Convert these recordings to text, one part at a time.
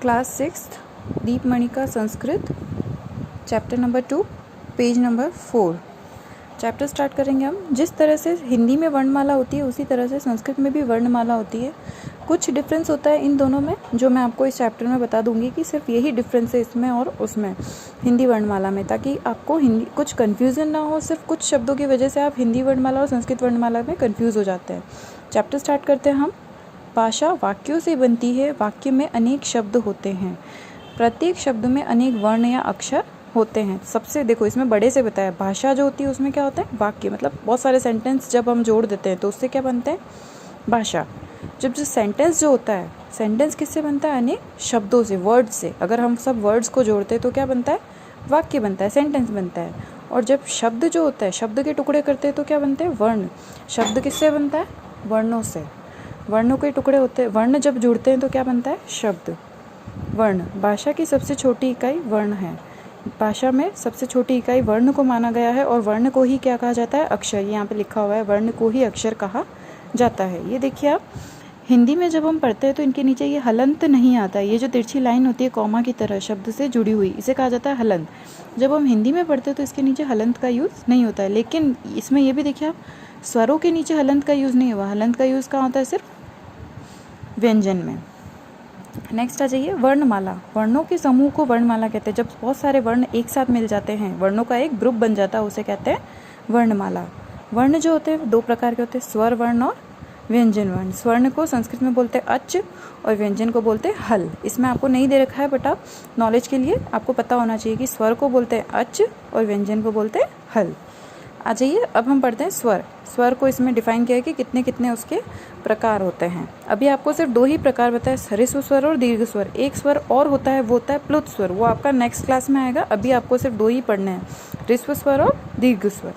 Class 6th दीपमणि का Sanskrit chapter number 2 page number 4 chapter start करेंगे हम। जिस तरह से हिंदी में वर्णमाला होती है उसी तरह से संस्कृत में भी वर्णमाला होती है। कुछ डिफरेंस होता है इन दोनों में जो मैं आपको इस चैप्टर में बता दूंगी कि सिर्फ यही डिफरेंस है इसमें और उसमें हिंदी वर्णमाला में, ताकि आपको हिंदी कुछ कन्फ्यूज़न ना हो। सिर्फ कुछ शब्दों की वजह से आप हिंदी वर्णमाला और संस्कृत वर्णमाला में कन्फ्यूज़ हो जाते हैं। चैप्टर स्टार्ट करते हैं हम। भाषा वाक्यों से बनती है। वाक्य में अनेक शब्द होते हैं। प्रत्येक शब्द में अनेक वर्ण या अक्षर होते हैं। सबसे देखो इसमें बड़े से बताया, भाषा जो होती है उसमें क्या होता है, वाक्य, मतलब बहुत सारे सेंटेंस जब हम जोड़ देते हैं तो उससे क्या बनते हैं, भाषा। जब जो सेंटेंस जो होता है, सेंटेंस किससे बनता है, अनेक शब्दों से, वर्ड से। अगर हम सब वर्ड्स को जोड़ते हैं तो क्या बनता है, वाक्य बनता है, सेंटेंस बनता है। और जब शब्द जो होता है, शब्द के टुकड़े करते हैं तो क्या बनते हैं, वर्ण। शब्द किससे बनता है, वर्णों से। वर्णों के टुकड़े होते हैं, वर्ण जब जुड़ते हैं तो क्या बनता है, शब्द। वर्ण भाषा की सबसे छोटी इकाई वर्ण है। भाषा में सबसे छोटी इकाई वर्ण को माना गया है और वर्ण को ही क्या कहा जाता है, अक्षर। यहाँ पे लिखा हुआ है वर्ण को ही अक्षर कहा जाता है। ये देखिए आप, हिंदी में जब हम पढ़ते हैं तो इनके नीचे ये हलंत नहीं आता। ये जो तिरछी लाइन होती है कॉमा की तरह शब्द से जुड़ी हुई, इसे कहा जाता है हलंत। जब हम हिंदी में पढ़ते हैं तो इसके नीचे हलंत का यूज़ नहीं होता है। लेकिन इसमें ये भी देखिए आप, स्वरों के नीचे हलंत का यूज़ नहीं हुआ। हलंत का यूज़ कहाँ होता है, सिर्फ व्यंजन में। नेक्स्ट आ जाइए, वर्णमाला। वर्णों के समूह को वर्णमाला कहते हैं। जब बहुत सारे वर्ण एक साथ मिल जाते हैं, वर्णों का एक ग्रुप बन जाता है, उसे कहते हैं वर्णमाला। वर्ण जो होते हैं दो प्रकार के होते हैं, स्वर वर्ण और व्यंजन वर्ण। स्वर्ण को संस्कृत में बोलते हैं अच और व्यंजन को बोलते हैं हल। इसमें आपको नहीं दे रखा है बट आप नॉलेज के लिए आपको पता होना चाहिए कि स्वर को बोलते हैं अच और व्यंजन को बोलते हैं हल। आ जाइए, अब हम पढ़ते हैं स्वर। स्वर को इसमें डिफाइन किया है कि कितने कितने उसके प्रकार होते हैं। अभी आपको सिर्फ दो ही प्रकार बताए, ह्रस्व स्वर और दीर्घ स्वर। एक स्वर और होता है, वो होता है प्लुत स्वर, वो आपका नेक्स्ट क्लास में आएगा। अभी आपको सिर्फ दो ही पढ़ने हैं, ह्रस्व स्वर और दीर्घ स्वर।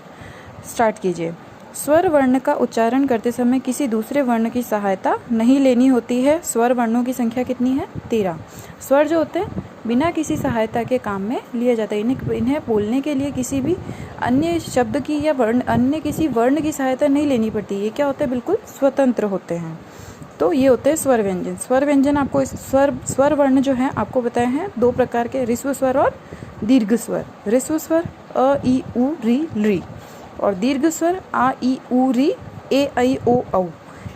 स्टार्ट कीजिए। स्वर वर्ण का उच्चारण करते समय किसी दूसरे वर्ण की सहायता नहीं लेनी होती है। स्वर वर्णों की संख्या कितनी है, 13। स्वर जो होते हैं बिना किसी सहायता के काम में लिए जाते हैं। इन्हें बोलने के लिए किसी भी अन्य शब्द की या अन्य किसी वर्ण की सहायता नहीं लेनी पड़ती। ये क्या होते हैं, बिल्कुल स्वतंत्र होते हैं। तो ये होते हैं स्वर व्यंजन। स्वर व्यंजन आपको स्वर वर्ण जो है आपको बताए हैं दो प्रकार के, ह्रस्व स्वर और दीर्घ स्वर। ह्रस्व स्वर अ ई उ री री और दीर्घ स्वर आ ई उ री ए ऐ ओ औ।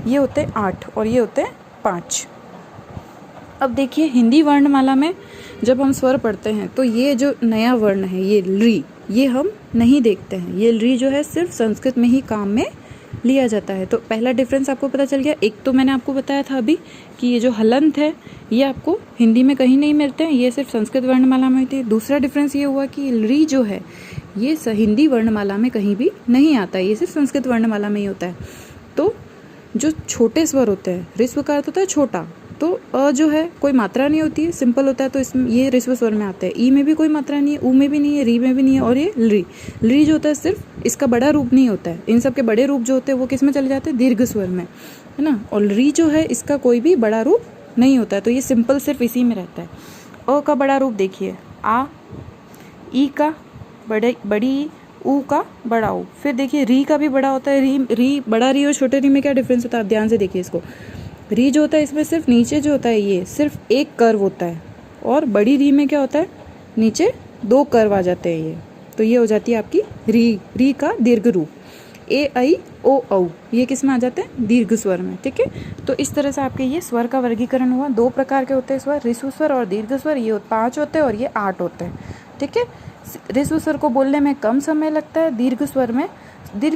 ये होते हैं 8 और ये होते हैं 5। अब देखिए, हिंदी वर्णमाला में जब हम स्वर पढ़ते हैं तो ये जो नया वर्ण है, ये री, ये हम नहीं देखते हैं। ये री जो है सिर्फ संस्कृत में ही काम में लिया जाता है। तो पहला डिफरेंस आपको पता चल गया। एक तो मैंने आपको बताया था अभी कि ये जो हलंत है ये आपको हिंदी में कहीं नहीं मिलते हैं, ये सिर्फ संस्कृत वर्णमाला में होती है। दूसरा डिफरेंस ये हुआ कि री जो है ये हिंदी वर्णमाला में कहीं भी नहीं आता है, ये सिर्फ संस्कृत वर्णमाला में ही होता है। तो जो छोटे स्वर होते हैं, ह्रस्व का अर्थ होता है छोटा, तो अ जो है कोई मात्रा नहीं होती है, सिंपल होता है, तो इसमें ये ह्रस्व स्वर में आता है। ई में भी कोई मात्रा नहीं है, ऊ में भी नहीं है, री में भी नहीं है, और ये ली। ली जो होता है सिर्फ इसका बड़ा रूप नहीं होता है। इन सब के बड़े रूप जो होते हैं वो किस में चले जाते हैं, दीर्घ स्वर में, है ना। और री जो है इसका कोई भी बड़ा रूप नहीं होता है, तो ये सिंपल सिर्फ इसी में रहता है। अ का बड़ा रूप देखिए आ, ई का बड़ी, ऊ का बड़ा ऊ। फिर देखिए री का भी बड़ा होता है। री बड़ा री और छोटे री में क्या डिफरेंस होता है, आप ध्यान से देखिए इसको। री जो होता है इसमें सिर्फ नीचे जो होता है ये सिर्फ एक कर्व होता है, और बड़ी री में क्या होता है, नीचे 2 कर्व आ जाते हैं ये। तो ये हो जाती है आपकी री का दीर्घ रूप। ए ऐ ओ औ ये किस में आ जाते हैं, दीर्घ स्वर में, ठीक है। तो इस तरह से आपके ये स्वर का वर्गीकरण हुआ। 2 प्रकार के होते हैं स्वर, ह्रस्व स्वर और दीर्घ स्वर। ये 5 होते हैं और ये 8 होते हैं, ठीक है। ह्रस्व स्वर को बोलने में कम समय लगता है, दीर्घ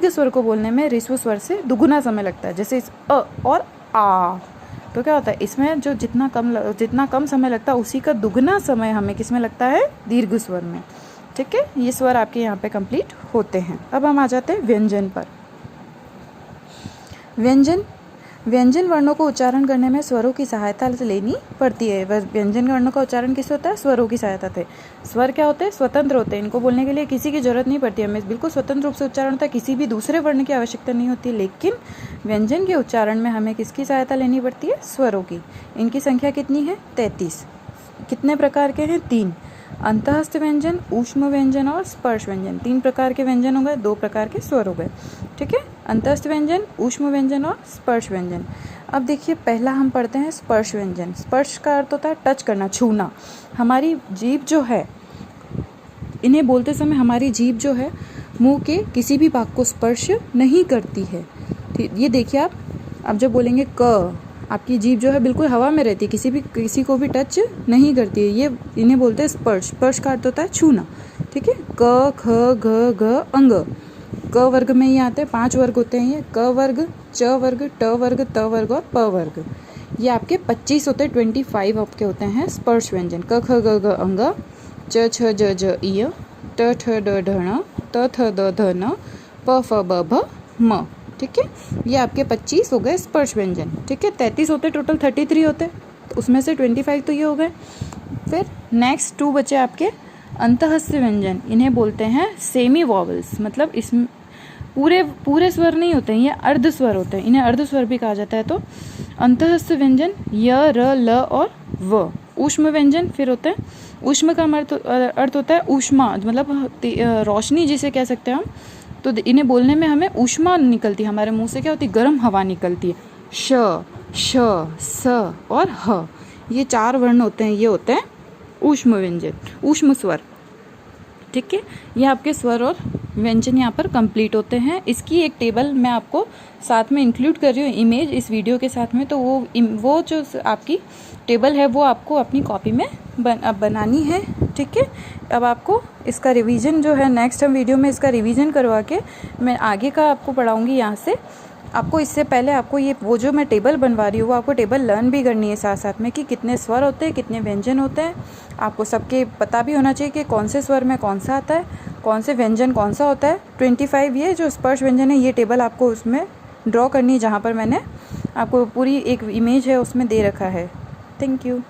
स्वर को बोलने में ह्रस्व स्वर से दुगुना समय लगता है। जैसे इस अ और आ, तो क्या होता है इसमें जो जितना कम समय लगता है उसी का दुगना समय हमें किस में लगता है, दीर्घ स्वर में, ठीक है। ये स्वर आपके यहाँ पे कंप्लीट होते हैं। अब हम आ जाते हैं व्यंजन पर। व्यंजन वर्णों को उच्चारण करने में स्वरों की सहायता लेनी पड़ती है। व्यंजन वर्णों का उच्चारण किससे होता है, स्वरों की सहायता से। स्वर क्या होते हैं, स्वतंत्र होते हैं। इनको बोलने के लिए किसी की जरूरत नहीं पड़ती है, हमें बिल्कुल स्वतंत्र रूप से उच्चारण होता है, किसी भी दूसरे वर्ण की आवश्यकता नहीं होती। लेकिन व्यंजन के उच्चारण में हमें किसकी सहायता लेनी पड़ती है, स्वरों की। इनकी संख्या कितनी है, 33। कितने प्रकार के हैं, 3। अंतःस्थ व्यंजन, ऊष्म व्यंजन और स्पर्श व्यंजन। 3 प्रकार के व्यंजन हो गए, 2 प्रकार के स्वर हो गए, ठीक है। अंतःस्थ व्यंजन, ऊष्म व्यंजन और स्पर्श व्यंजन। अब देखिए पहला हम पढ़ते हैं स्पर्श व्यंजन। स्पर्श का अर्थ होता है टच करना, छूना। हमारी जीभ जो है, इन्हें बोलते समय हमारी जीभ जो है मुंह के किसी भी भाग को स्पर्श नहीं करती है। ये देखिए आप, अब जब बोलेंगे क, आपकी जीभ जो है बिल्कुल हवा में रहती है, किसी को भी टच नहीं करती है। ये इन्हें बोलते हैं स्पर्श। स्पर्श का अर्थ होता है छूना। ठीक है, क ख ग घ अंग, क वर्ग में ही आते हैं, 5 वर्ग होते हैं ये, क वर्ग, च वर्ग, ट वर्ग, त वर्ग और प वर्ग। ये आपके 25 होते हैं, 25 आपके होते हैं स्पर्श व्यंजन। क ख ग घ अंग, च छ ज ज इय, ट ठ ड ढ ण, त थ द ध न, प फ ब भ म। ठीक है, ये आपके 25 हो गए स्पर्श व्यंजन। ठीक है, 33 होते, टोटल 33 होते, तो उसमें से 25 तो ये हो गए। फिर नेक्स्ट 2 बचे आपके अंतःस्य व्यंजन। इन्हें बोलते हैं सेमी वॉवल्स, मतलब इसमें पूरे स्वर नहीं होते हैं, ये अर्ध स्वर होते हैं, इन्हें अर्ध स्वर भी कहा जाता है। तो अंतःस्य व्यंजन य, र, ल और व। ऊष्म व्यंजन फिर होते हैं, ऊष्म का अर्थ होता है ऊष्मा, मतलब रोशनी जिसे कह सकते हैं हम। तो इन्हें बोलने में हमें ऊष्मा निकलती है, हमारे मुंह से क्या होती है, गर्म हवा निकलती है। श, श, स और ह, ये 4 वर्ण होते हैं, ये होते हैं ऊष्म व्यंजन, ऊष्म स्वर। ठीक है, ये आपके स्वर और व्यंजन यहाँ पर कंप्लीट होते हैं। इसकी एक टेबल मैं आपको साथ में इंक्लूड कर रही हूँ, इमेज इस वीडियो के साथ में। तो वो जो आपकी टेबल है वो आपको अपनी कॉपी में बनानी है। ठीक है, अब आपको इसका रिवीजन जो है, नेक्स्ट हम वीडियो में इसका रिवीजन करवा के मैं आगे का आपको पढ़ाऊँगी। यहाँ से आपको इससे पहले आपको वो जो मैं टेबल बनवा रही हूँ वो आपको टेबल लर्न भी करनी है साथ साथ में, कि कितने स्वर होते हैं, कितने व्यंजन होते हैं। आपको सबके पता भी होना चाहिए कि कौन से स्वर में कौन सा आता है, कौन से व्यंजन कौन सा होता है। 25 ये जो स्पर्श व्यंजन है, ये टेबल आपको उसमें ड्रॉ करनी है, जहाँ पर मैंने आपको पूरी एक इमेज है उसमें दे रखा है। Thank you.